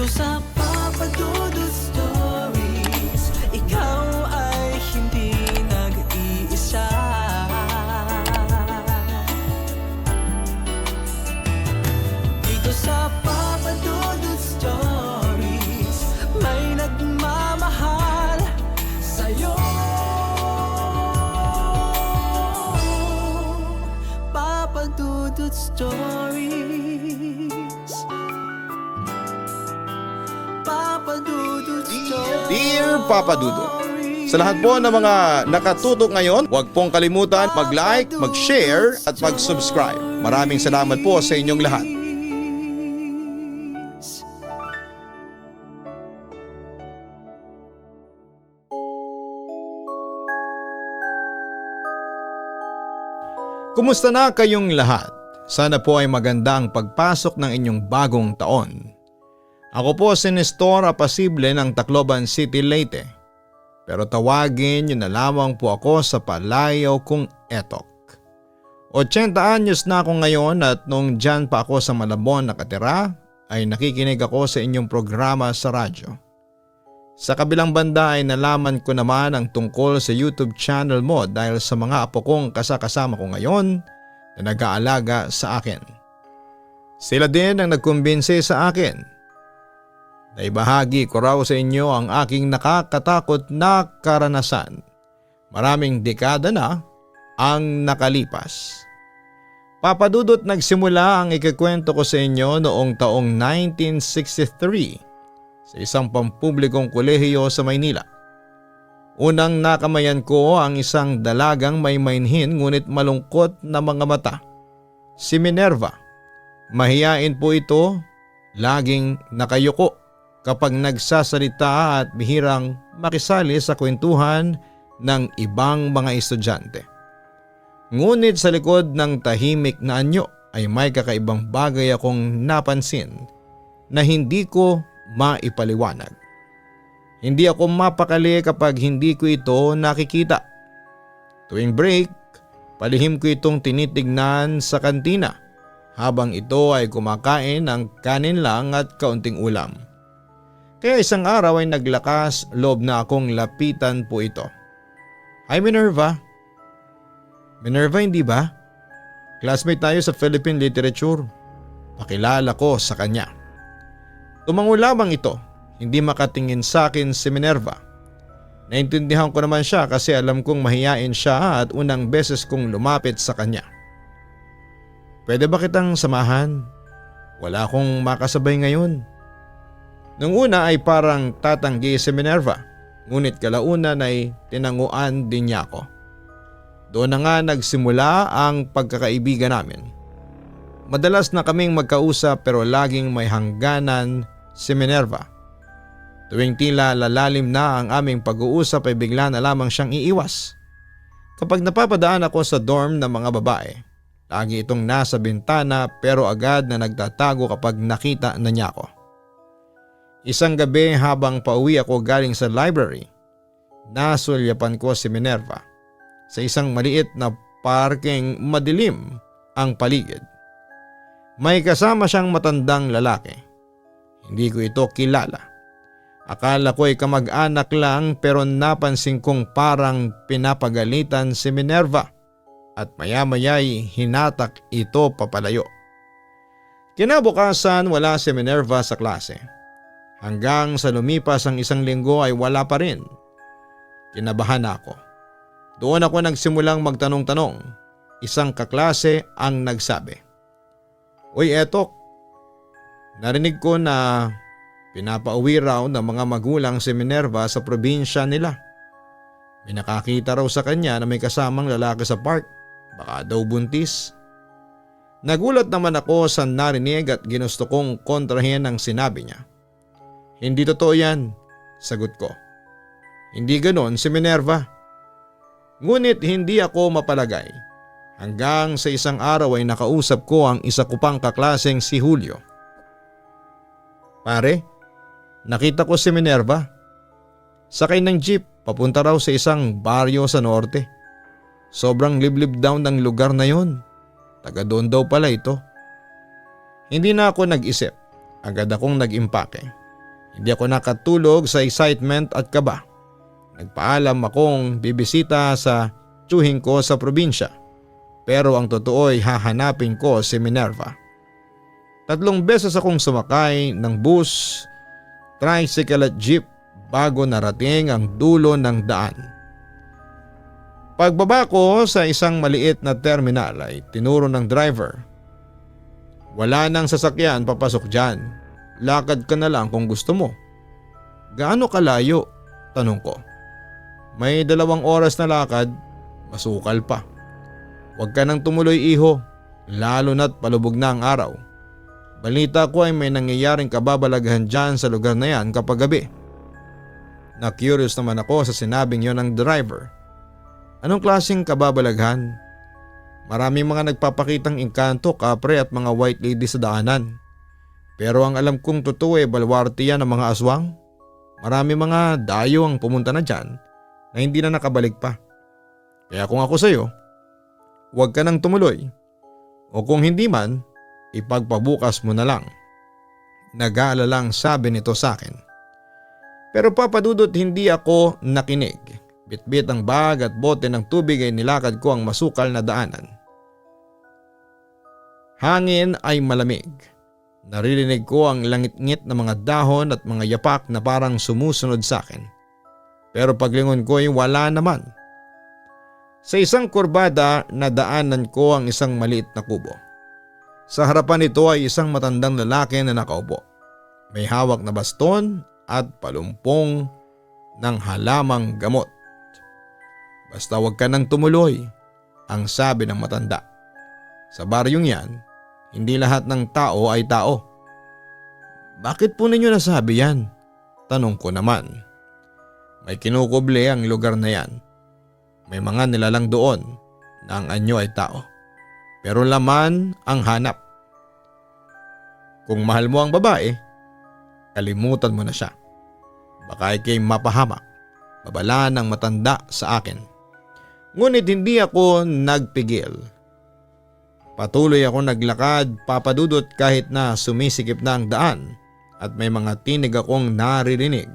Dito sa Papa Dudut Stories, ikaw ay hindi nag-iisa. Dito sa Papa Dudut Stories, may nagmamahal sa'yo. Papa Dudut Stories, Papa Dudut Stories. Dear Papa Dudut, sa lahat po ng mga nakatutok ngayon, huwag pong kalimutan mag-like, mag-share at mag-subscribe. Maraming salamat po sa inyong lahat. Kumusta na kayong lahat? Sana po ay maganda ang pagpasok ng inyong bagong taon. Ako po si Nestor Apasible ng Tacloban City, Leyte. Pero tawagin niyo na lamang po ako sa palayaw kong Etok. 80 anyos na ako ngayon at nung dyan pa ako sa Malabon nakatira ay nakikinig ako sa inyong programa sa radyo. Sa kabilang banda ay nalaman ko naman ang tungkol sa YouTube channel mo dahil sa mga apo kong kasakasama ko ngayon na nag-aalaga sa akin. Sila din ang nagkumbinsi sa akin. Naibahagi ko raw sa inyo ang aking nakakatakot na karanasan. Maraming dekada na ang nakalipas. Papa Dudut, nagsimula ang ikikwento ko sa inyo noong taong 1963 sa isang pampublikong kolehiyo sa Maynila. Unang nakamayan ko ang isang dalagang may mainhin ngunit malungkot na mga mata. Si Minerva. Mahiyain po ito, laging nakayuko kapag nagsasalita at bihirang makisali sa kwentuhan ng ibang mga estudyante. Ngunit sa likod ng tahimik na anyo ay may kakaibang bagay akong napansin na hindi ko maipaliwanag. Hindi ako mapakali kapag hindi ko ito nakikita. Tuwing break, palihim ko itong tinitignan sa kantina habang ito ay kumakain ng kanin lang at kaunting ulam. Kaya isang araw ay naglakas loob na akong lapitan po ito. Hi Minerva. Minerva, hindi ba? Classmate tayo sa Philippine Literature. Pakilala ko sa kanya. Tumango lamang ito, hindi makatingin sa akin si Minerva. Naintindihan ko naman siya kasi alam kong mahiyain siya at unang beses kong lumapit sa kanya. Pwede ba kitang samahan? Wala akong makasabay ngayon. Nung una ay parang tatanggi si Minerva, ngunit kalaunan ay tinanguan din niya ako. Doon na nga nagsimula ang pagkakaibigan namin. Madalas na kaming magkausap pero laging may hangganan si Minerva. Tuwing tila lalalim na ang aming pag-uusap ay bigla na lamang siyang iiwas. Kapag napapadaan ako sa dorm ng mga babae, lagi itong nasa bintana pero agad na nagtatago kapag nakita na niya ako. Isang gabi habang pauwi ako galing sa library, nasulyapan ko si Minerva. Sa isang maliit na parking madilim ang paligid. May kasama siyang matandang lalaki. Hindi ko ito kilala. Akala ko ay kamag-anak lang pero napansin kong parang pinapagalitan si Minerva at maya-maya'y hinatak ito papalayo. Kinabukasan wala si Minerva sa klase. Hanggang sa lumipas ang isang linggo ay wala pa rin. Kinabahan ako. Doon ako nagsimulang magtanong-tanong. Isang kaklase ang nagsabi, "Uy Etok, narinig ko na pinapauwi raw ng mga magulang si Minerva sa probinsya nila. May nakakita raw sa kanya na may kasamang lalaki sa park. Baka daw buntis." Nagulat naman ako sa narinig at ginusto kong kontrahin ang sinabi niya. "Hindi totoo yan," sagot ko. "Hindi ganon si Minerva." Ngunit hindi ako mapalagay. Hanggang sa isang araw ay nakausap ko ang isa ko pang kaklaseng si Julio. "Pare, nakita ko si Minerva. Sakay ng jeep papunta raw sa isang baryo sa norte. Sobrang liblib daw ng lugar na yon. Taga doon daw pala ito." Hindi na ako nag-isip. Agad akong nag-impake. Hindi ako nakatulog sa excitement at kaba. Nagpaalam akong bibisita sa tiyuhin ko sa probinsya. Pero ang totoo ay hahanapin ko si Minerva. 3 beses akong sumakay ng bus, tricycle at jeep bago narating ang dulo ng daan. Pagbaba ko sa isang maliit na terminal ay tinuro ng driver. Wala nang sasakyan papasok dyan. Lakad ka na lang kung gusto mo. Gaano kalayo? Tanong ko. May 2 oras na lakad, masukal pa. Huwag ka nang tumuloy iho, lalo na't palubog na ang araw. Balita ko ay may nangyayaring kababalaghan dyan sa lugar na yan kapag gabi. Na-curious naman ako sa sinabing yon ng driver. Anong klaseng kababalaghan? Maraming mga nagpapakitang engkanto, kapre at mga white lady sa daanan. Pero ang alam kong totoo ay balwarte yan ng mga aswang. Marami mga dayo ang pumunta na dyan na hindi na nakabalik pa. Kaya kung ako sa'yo, huwag ka nang tumuloy. O kung hindi man, ipagpabukas mo na lang. Nag-aalalang sabi nito sa akin. Pero papadudot hindi ako nakinig. Bitbit ang bag at bote ng tubig ay nilakad ko ang masukal na daanan. Hangin ay malamig. Naririnig ko ang langit-ngit na mga dahon at mga yapak na parang sumusunod sa akin. Pero paglingon ko ay wala naman. Sa isang kurbada nadaanan ko ang isang maliit na kubo. Sa harapan nito ay isang matandang lalaki na nakaupo. May hawak na baston at palumpong ng halamang gamot. Basta huwag ka nang tumuloy, ang sabi ng matanda. Sa baryong yan, hindi lahat ng tao ay tao. Bakit po ninyo nasabi yan? Tanong ko naman. May kinukuble ang lugar na yan. May mga nilalang doon na ang anyo ay tao. Pero laman ang hanap. Kung mahal mo ang babae, kalimutan mo na siya. Baka ikay mapahamak. Babala ng matanda sa akin. Ngunit hindi ako nagpigil. Patuloy ako naglakad papadudot kahit na sumisikip na ang daan at may mga tinig akong naririnig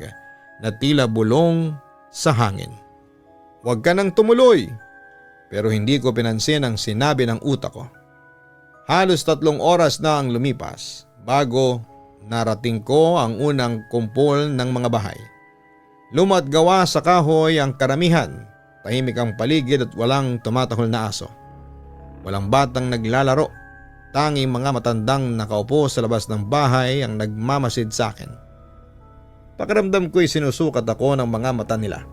na tila bulong sa hangin. Huwag ka nang tumuloy. Pero hindi ko pinansin ang sinabi ng utak ko. Halos 3 oras na ang lumipas bago narating ko ang unang kumpol ng mga bahay. Lumat gawa sa kahoy ang karamihan. Tahimik ang paligid at walang tumatahol na aso. Walang batang naglalaro. Tanging mga matandang nakaupo sa labas ng bahay ang nagmamasid sa akin. Pakiramdam ko'y sinusukat ako ng mga mata nila.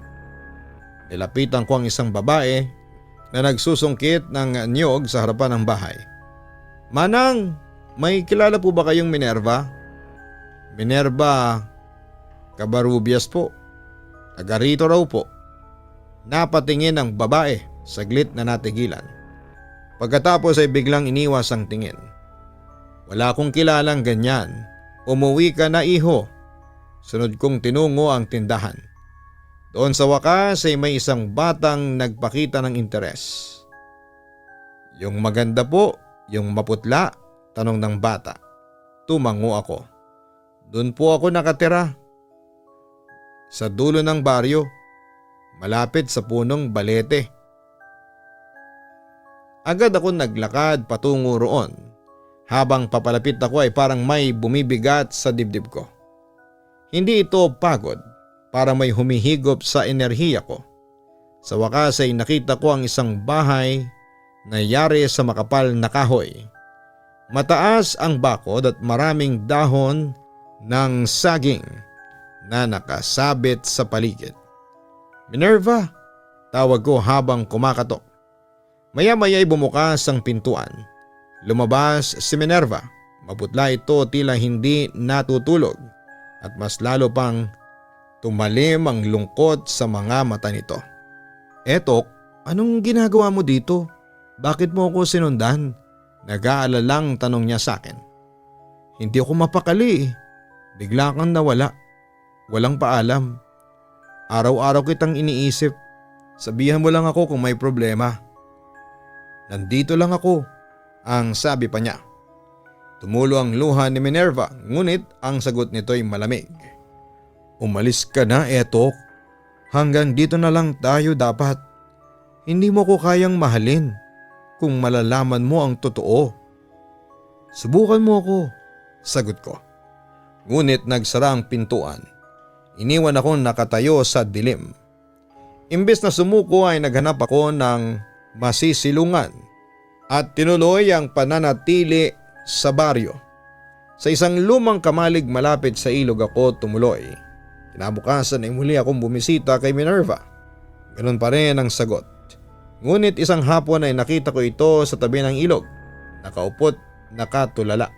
Nilapitan ko ang isang babae na nagsusungkit ng niyog sa harapan ng bahay. Manang, may kilala po ba kayong Minerva? Minerva Cabarubias po. Taga rito raw po. Napatingin ang babae, saglit na natigilan. Pagkatapos ay biglang iniwas ang tingin. Wala akong kilalang ganyan. Umuwi ka na iho. Sunod kong tinungo ang tindahan. Doon sa wakas ay may isang batang nagpakita ng interes. Yung maganda po, yung maputla, tanong ng bata. Tumango ako. Doon po ako nakatira. Sa dulo ng baryo, malapit sa punong balete. Agad ako naglakad patungo roon. Habang papalapit ako ay parang may bumibigat sa dibdib ko. Hindi ito pagod, para may humihigop sa enerhiya ko. Sa wakas ay nakita ko ang isang bahay na yari sa makapal na kahoy. Mataas ang bakod at maraming dahon ng saging na nakasabit sa paligid. Minerva, tawag ko habang kumakatok. Maya-maya ay bumukas ang pintuan. Lumabas si Minerva. Maputla ito, tila hindi natutulog at mas lalo pang tumalim ang lungkot sa mga mata nito. Etok, anong ginagawa mo dito? Bakit mo ako sinundan? Nag-aalalang tanong niya sa akin. Hindi ako mapakali. Bigla kang nawala. Walang paalam. Araw-araw kitang iniisip. Sabihan mo lang ako kung may problema. Nandito lang ako, ang sabi pa niya. Tumulo ang luha ni Minerva, ngunit ang sagot nito ay malamig. Umalis ka na, Etok. Hanggang dito na lang tayo dapat. Hindi mo ko kayang mahalin kung malalaman mo ang totoo. Subukan mo ako, sagot ko. Ngunit nagsara ang pintuan. Iniwan akong nakatayo sa dilim. Imbes na sumuko ay naghanap ako ng masisilungan at tinuloy ang pananatili sa baryo. Sa isang lumang kamalig malapit sa ilog ako tumuloy. Kinabukasan ay muli akong bumisita kay Minerva. Ganun pa rin ang sagot. Ngunit isang hapon ay nakita ko ito sa tabi ng ilog. Nakaupo't nakatulala.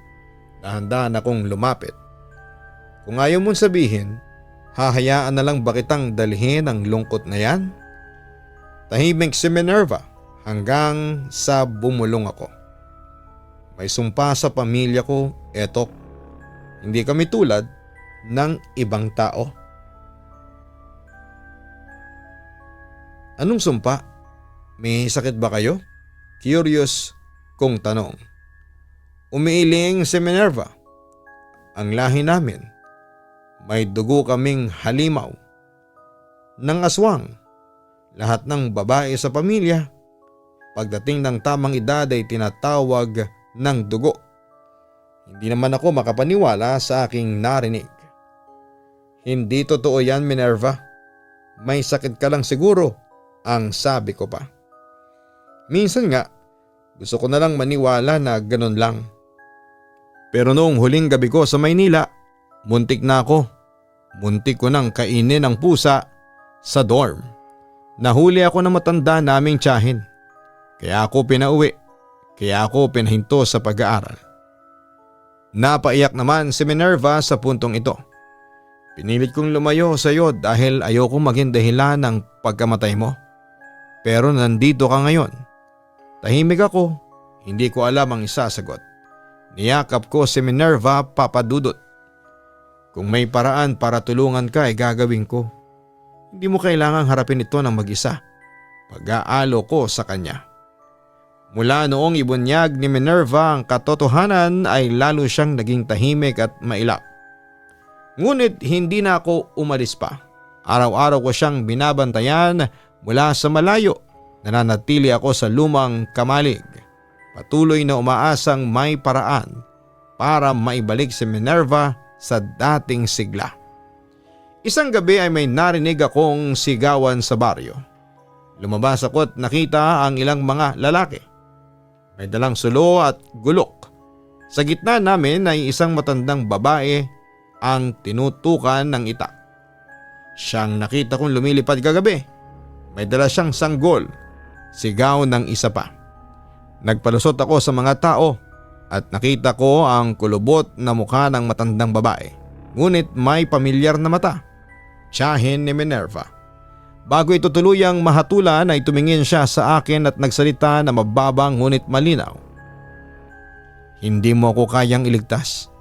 Dahan-dahan akong lumapit. Kung ayaw mong sabihin, hahayaan na lang ba kitang dalhin ang lungkot na yan? Tahimik si Minerva hanggang sa bumulong ako. May sumpa sa pamilya ko, Etok. Hindi kami tulad ng ibang tao. Anong sumpa? May sakit ba kayo? Curious kong tanong. Umiiling si Minerva. Ang lahi namin. May dugo kaming halimaw. Ng aswang. Lahat ng babae sa pamilya. Pagdating ng tamang edad ay tinatawag ng dugo. Hindi naman ako makapaniwala sa aking narinig. Hindi totoo yan, Minerva. May sakit ka lang siguro, ang sabi ko pa. Minsan nga, gusto ko na lang maniwala na ganun lang. Pero noong huling gabi ko sa Maynila, muntik na ako. Muntik ko nang kainin ang pusa sa dorm. Nahuli ako ng matanda naming tiyahin. Kaya ako pinauwi. Kaya ako pinahinto sa pag-aaral. Napaiyak naman si Minerva sa puntong ito. Pinilit kong lumayo sa iyo dahil ayoko maging dahilan ng pagkamatay mo. Pero nandito ka ngayon. Tahimik ako, hindi ko alam ang isasagot. Niyakap ko si Minerva, papadudot. Kung may paraan para tulungan ka ay gagawin ko. Hindi mo kailangang harapin ito ng mag-isa. Pag-aalo ko sa kanya. Mula noong ibunyag ni Minerva ang katotohanan ay lalo siyang naging tahimik at mailap. Ngunit hindi na ako umalis pa. Araw-araw ko siyang binabantayan mula sa malayo. Nananatili ako sa lumang kamalig. Patuloy na umaasang may paraan para maibalik si Minerva sa dating sigla. Isang gabi ay may narinig akong sigawan sa baryo. Lumabas ako at nakita ang ilang mga lalaki. May dalang sulo at gulok. Sa gitna namin ay isang matandang babae ang tinutukan ng itak. Siyang nakita kong lumilipad kagabi. May dala siyang sanggol. Sigaw ng isa pa. Nagpalusot ako sa mga tao at nakita ko ang kulubot na mukha ng matandang babae. Ngunit may pamilyar na mata. Tiyahin ni Minerva. Bago ito tuluyang mahatulan ay tumingin siya sa akin at nagsalita na mababang ngunit malinaw. Hindi mo ako kayang iligtas.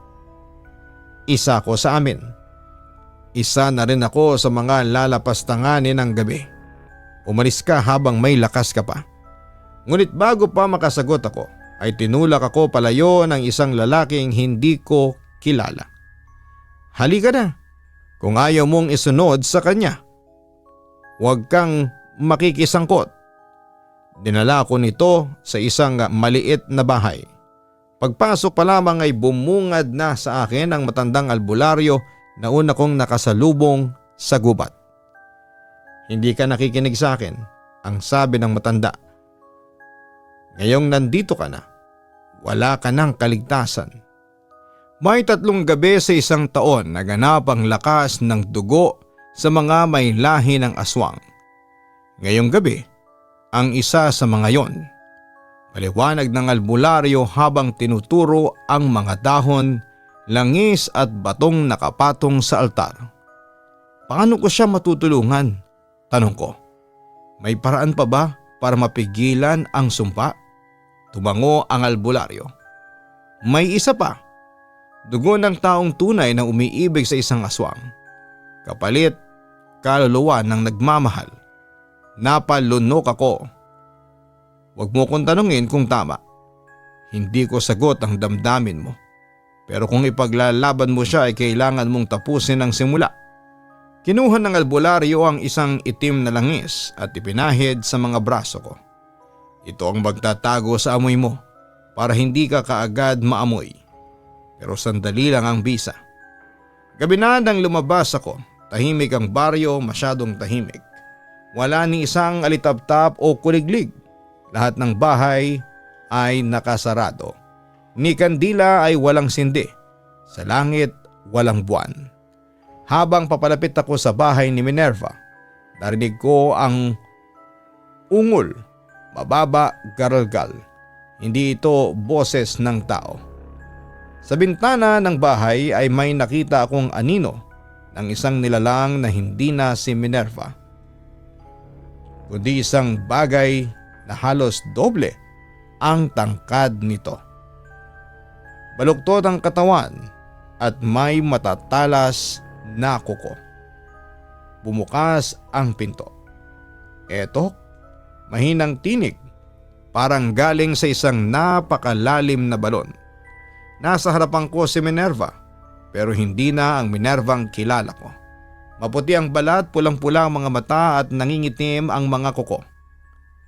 Isa ko sa amin. Isa na rin ako sa mga lalapastanganin ng gabi. Umalis ka habang may lakas ka pa. Ngunit bago pa makasagot ako ay tinulak ako palayo ng isang lalaking hindi ko kilala. Halika na kung ayaw mong isunod sa kanya. Huwag kang makikisangkot. Dinala ko nito sa isang maliit na bahay. Pagpasok pa lamang ay bumungad na sa akin ang matandang albularyo na una kong nakasalubong sa gubat. Hindi ka nakikinig sa akin, ang sabi ng matanda. Ngayong nandito ka na, wala ka ng kaligtasan. May 3 gabi sa isang taon na ganap ang lakas ng dugo sa mga may lahi ng aswang. Ngayong gabi, ang isa sa mga yon. Paliwanag ng albularyo habang tinuturo ang mga dahon, langis at batong nakapatong sa altar. Paano ko siya matutulungan? Tanong ko. May paraan pa ba para mapigilan ang sumpa? Tumango ang albularyo. May isa pa. Dugo ng taong tunay na umiibig sa isang aswang. Kapalit, kaluluwa ng nagmamahal. Napalunok ako. Huwag mo kong tanungin kung tama. Hindi ko sagot ang damdamin mo. Pero kung ipaglalaban mo siya ay kailangan mong tapusin ang simula. Kinuha ng albularyo ang isang itim na langis at ipinahid sa mga braso ko. Ito ang magtatago sa amoy mo para hindi ka kaagad maamoy. Pero sandali lang ang bisa. Gabi na nang lumabas ako, tahimik ang baryo, masyadong tahimik. Wala ni isang alitaptap o kuliglig. Lahat ng bahay ay nakasarado. Ni kandila ay walang sindi. Sa langit walang buwan. Habang papalapit ako sa bahay ni Minerva, narinig ko ang ungol, mababa, garalgal. Hindi ito boses ng tao. Sa bintana ng bahay ay may nakita akong anino ng isang nilalang na hindi na si Minerva, kundi isang bagay na halos doble ang tangkad nito. Baluktot ang katawan at may matatalas na kuko. Bumukas ang pinto. Eto, mahinang tinig, parang galing sa isang napakalalim na balon. Nasa harapan ko si Minerva, pero hindi na ang Minervang kilala ko. Maputi ang balat, pulang-pula ang mga mata at nangingitim ang mga kuko.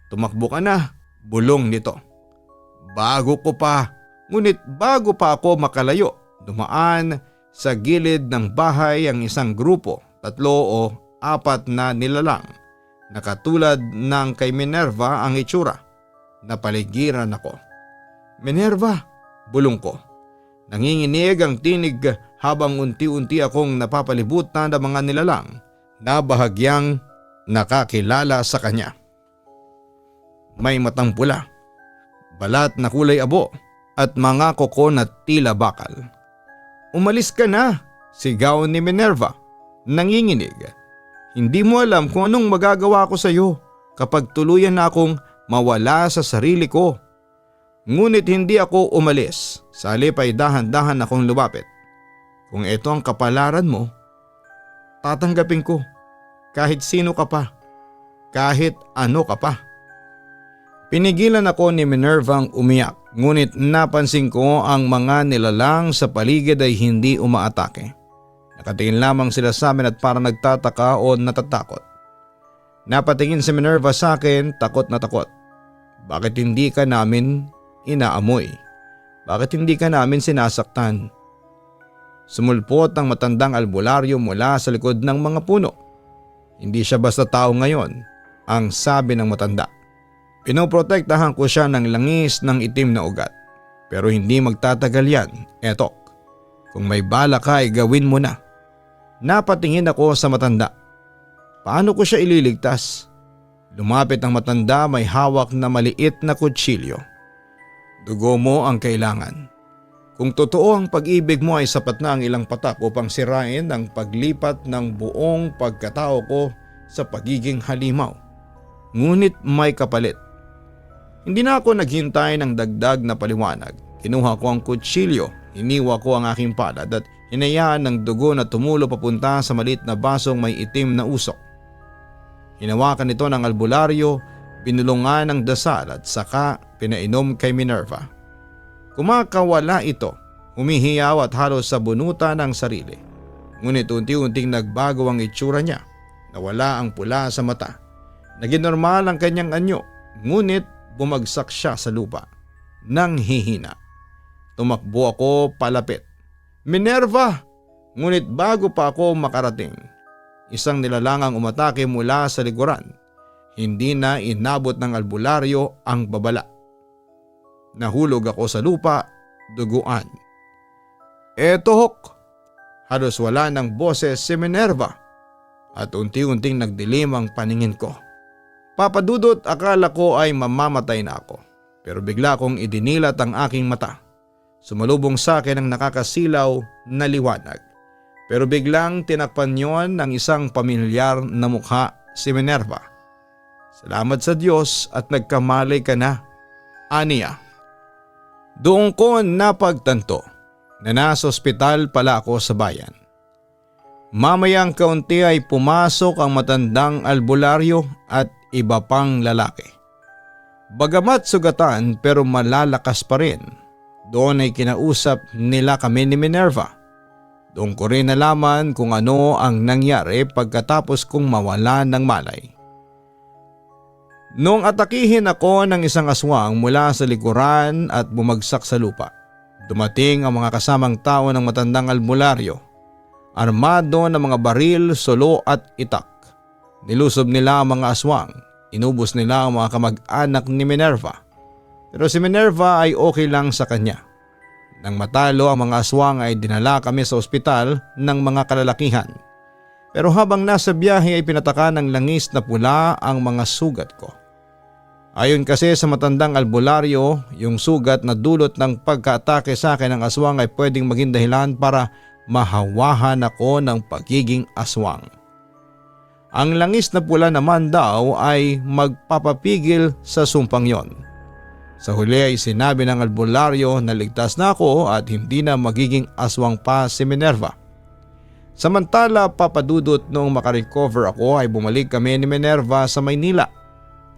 Tumakbo ka na, bulong nito. Ngunit bago pa ako makalayo, dumaan sa gilid ng bahay ang isang grupo, 3 o 4 na nilalang, na katulad ng kay Minerva ang itsura. Napaligiran ako. Minerva, bulong ko. Nanginginig ang tinig habang unti-unti akong napapalibutan ng mga nilalang na bahagyang nakakilala sa kanya. May matang pula, balat na kulay abo at mga kuko na tila bakal. Umalis ka na, sigaw ni Minerva, nanginginig. Hindi mo alam kung anong magagawa ko sa iyo kapag tuluyan na akong mawala sa sarili ko. Ngunit hindi ako umalis, sa halip ay dahan-dahan akong lumapit. Kung ito ang kapalaran mo, tatanggapin ko kahit sino ka pa, kahit ano ka pa. Pinigilan ako ni Minervang umiyak, ngunit napansin ko ang mga nilalang sa paligid ay hindi umaatake. Nakatingin lamang sila sa amin at parang nagtataka o natatakot. Napatingin si Minerva sa akin, takot na takot. Bakit hindi ka namin inaamoy? Bakit hindi ka namin sinasaktan? Sumulpot ang matandang albularyo mula sa likod ng mga puno. Hindi siya basta tao ngayon, ang sabi ng matanda. Pinoprotektahan ko siya ng langis ng itim na ugat. Pero hindi magtatagal yan, etok. Kung may bala ka ay gawin mo na. Napatingin ako sa matanda. Paano ko siya ililigtas? Lumapit ang matanda, may hawak na maliit na kutsilyo. Dugo mo ang kailangan. Kung totoo ang pag-ibig mo ay sapat na ang ilang patak upang sirain ang paglipat ng buong pagkatao ko sa pagiging halimaw. Ngunit may kapalit. Hindi na ako naghintay ng dagdag na paliwanag. Kinuha ko ang kutsilyo, iniwa ko ang aking palad at hinayaan ng dugo na tumulo papunta sa maliit na basong may itim na usok. Hinawakan ito ng albularyo, binulungan ng dasal at saka pinainom kay Minerva. Kumakawala ito, humihiyaw at halos sa bunutan ng sarili. Ngunit unti-unting nagbago ang itsura niya. Nawala ang pula sa mata. Naging normal ang kanyang anyo, ngunit bumagsak siya sa lupa. Nang hihina. Tumakbo ako palapit. Minerva! Ngunit bago pa ako makarating, isang nilalangang umatake mula sa likuran. Hindi na inabot ng albularyo ang babala. Nahulog ako sa lupa, duguan. Eto hok! Halos wala ng boses si Minerva at unti-unting nagdilim ang paningin ko. Papadudot, akala ko ay mamamatay na ako, pero bigla kong idinilat ang aking mata. Sumalubong sa akin ang nakakasilaw na liwanag, pero biglang tinakpan yon ng isang pamilyar na mukha, si Minerva. Salamat sa Diyos at nagkamalay ka na, aniya. Doon ko napagtanto na nasa ospital pala ako sa bayan. Mamayang kaunti ay pumasok ang matandang albularyo at iba pang lalaki. Bagamat sugatan pero malalakas pa rin. Doon ay kinausap nila kami ni Minerva. Doon ko rin nalaman kung ano ang nangyari pagkatapos kong mawalan ng malay. Noong atakihin ako ng isang aswang mula sa likuran at bumagsak sa lupa, dumating ang mga kasamang tao ng matandang albularyo, armado ng mga baril, solo at itak. Nilusob nila ang mga aswang, inubos nila ang mga kamag-anak ni Minerva. Pero si Minerva ay okay lang sa kanya. Nang matalo ang mga aswang ay dinala kami sa ospital ng mga kalalakihan. Pero habang nasa biyahe ay pinataka ng langis na pula ang mga sugat ko. Ayon kasi sa matandang albularyo, yung sugat na dulot ng pagkaatake sa akin ng aswang ay pwedeng maging dahilan para mahawahan ako ng pagiging aswang. Ang langis na pula naman daw ay magpapapigil sa sumpang yon. Sa huli ay sinabi ng albularyo na ligtas na ako at hindi na magiging aswang pa si Minerva. Samantala, papadudot, noong makarecover ako ay bumalik kami ni Minerva sa Maynila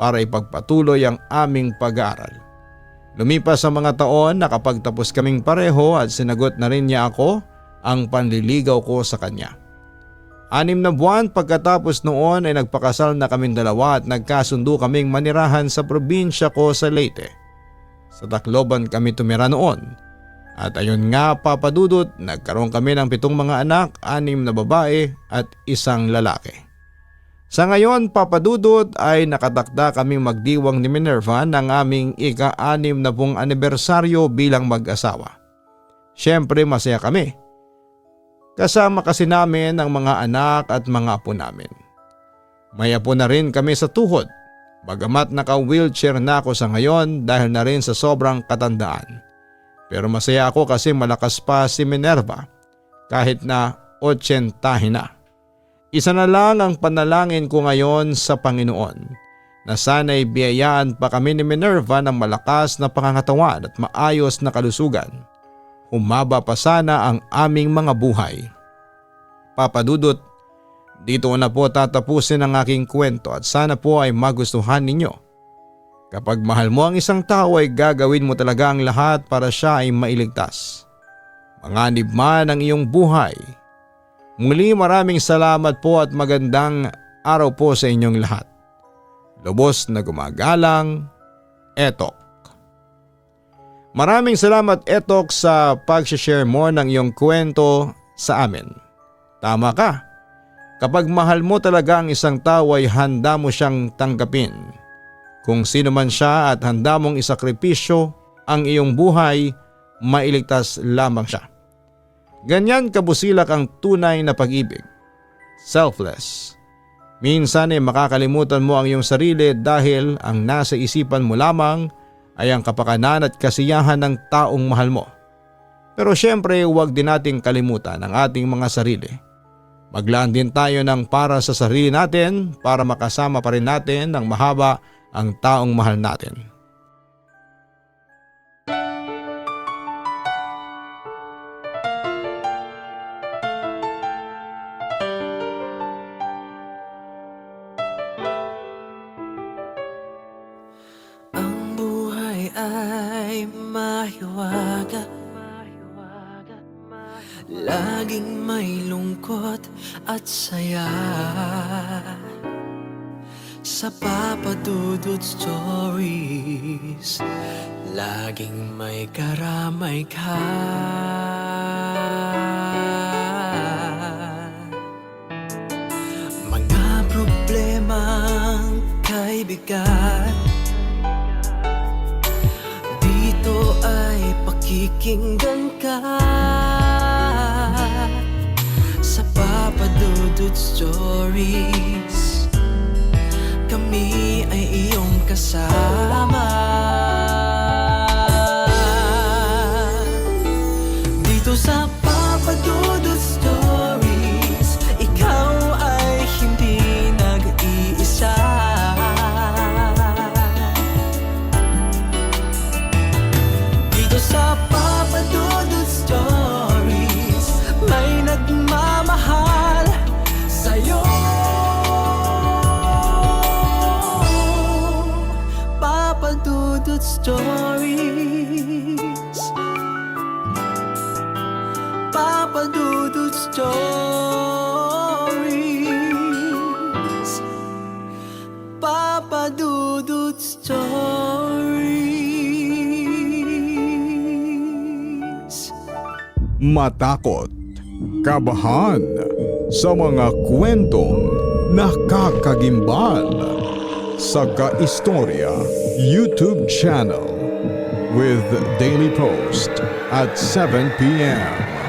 para ipagpatuloy ang aming pag-aaral. Lumipas ang mga taon, nakapagtapos kaming pareho at sinagot na rin niya ako ang panliligaw ko sa kanya. 6 na buwan pagkatapos noon ay nagpakasal na kaming dalawa at nagkasundo kaming manirahan sa probinsya ko sa Leyte. Sa Tacloban kami tumira noon. At ayun nga, papadudot, nagkaroon kami ng 7 mga anak, 6 na babae at 1 lalaki. Sa ngayon, papadudot, ay nakatakda kaming magdiwang ni Minerva ng aming ika-60 anibersaryo bilang mag-asawa. Siyempre masaya kami. Kasama kasi namin ang mga anak at mga apo namin. May apo na rin kami sa tuhod. Bagamat naka-wheelchair na ako sa ngayon dahil na rin sa sobrang katandaan. Pero masaya ako kasi malakas pa si Minerva kahit na 80 na. Isa na lang ang panalangin ko ngayon sa Panginoon na sana'y biyayaan pa kami ni Minerva ng malakas na pangangatawan at maayos na kalusugan. Humaba pa sana ang aming mga buhay. Papadudot, dito na po tatapusin ang aking kwento at sana po ay magustuhan ninyo. Kapag mahal mo ang isang tao ay gagawin mo talaga ang lahat para siya ay mailigtas. Manganib man ang iyong buhay. Muli maraming salamat po at magandang araw po sa inyong lahat. Lubos na gumagalang, Etok. Maraming salamat Etok sa pag-share mo ng iyong kwento sa amin. Tama ka. Kapag mahal mo talaga ang isang tao ay handa mo siyang tanggapin. Kung sino man siya at handa mong isakripisyo ang iyong buhay, mailigtas lamang siya. Ganyan kabusilak ang tunay na pag-ibig. Selfless. Minsan ay makakalimutan mo ang iyong sarili dahil ang nasa isipan mo lamang ay ang kapakanan at kasiyahan ng taong mahal mo. Pero syempre huwag din nating kalimutan ang ating mga sarili. Maglaan din tayo ng para sa sarili natin para makasama pa rin natin ng mahaba ang taong mahal natin. Ang buhay ay mahiwaga, laging may lungkot at saya. Sa Papa Dudut Stories, laging may karamay ka. Mga problemang kaibigan, dito ay pakikinggan ka. Sa Papa Dudut Stories, kami ay iyong kasama. Dito sa Papa Dudut Stories, ikaw ay hindi nag-iisa. Dito sa Papa Dudut Stories, may nagmamahal sa'yo. Papa Dudut Stories, Papa Dudut Dudut Stories. Papa Dudut Stories. Matakot, kabahan sa mga kwentong nakakagimbal sa Kaistorya YouTube channel with daily post at 7 p.m.